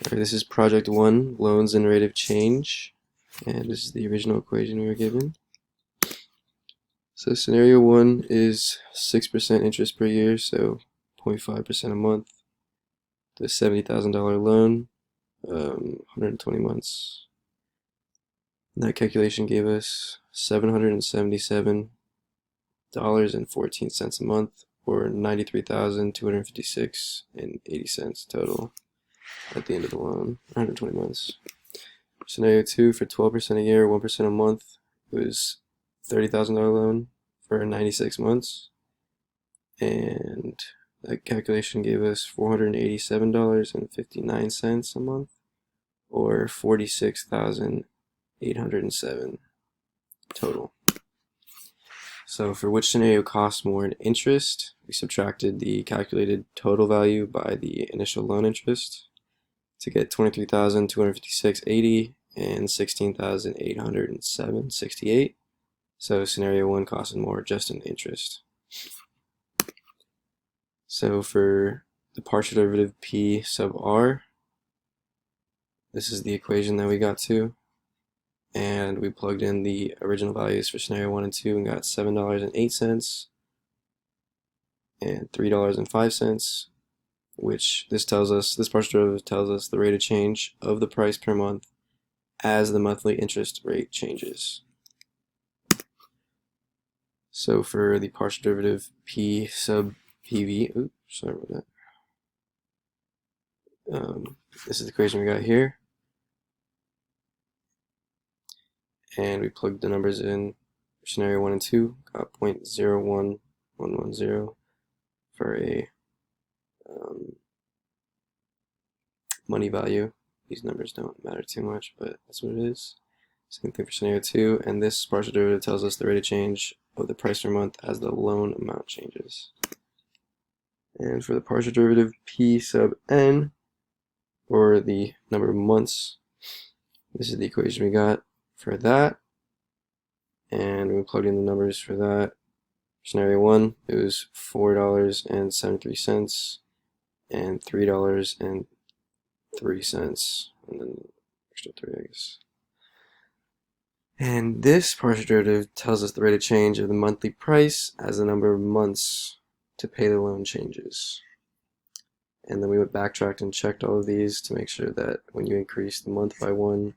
Alright, this is project 1, loans and rate of change, and this is the original equation we were given. So scenario 1 is 6% interest per year, so 0.5% a month. The $70,000 loan, 120 months. And that calculation gave us $777.14 a month, or $93,256.80 total at the end of the loan, 120 months. Scenario 2, for 12% a year, 1% a month, it was $30,000 loan for 96 months, and that calculation gave us $487.59 a month, or $46,807 total. So for which scenario costs more in interest, we subtracted the calculated total value by the initial loan interest to get $23,256.80 and $16,807.68. So scenario 1 costed more just in interest. So for the partial derivative p sub r, this is the equation that we got to, and we plugged in the original values for scenario 1 and 2 and got $7.08 and $3.05, which this partial derivative tells us the rate of change of the price per month as the monthly interest rate changes. So for the partial derivative p sub pv, oops, sorry about that. This is the equation we got here, and we plugged the numbers in for scenario 1 and 2, got 0.01110 for a money value. These numbers don't matter too much, but that's what it is. Same thing for scenario 2, and this partial derivative tells us the rate of change of the price per month as the loan amount changes. And for the partial derivative p sub n, or the number of months, this is the equation we got for that, and we plugged in the numbers for that. Scenario 1, it was $4.73 and $3.03, and then extra 3, I guess. And this partial derivative tells us the rate of change of the monthly price as the number of months to pay the loan changes. And then we went backtracked and checked all of these to make sure that when you increase the month by 1,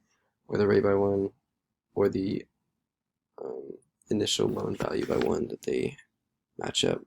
or the rate by 1, or the initial loan value by 1, that they match up.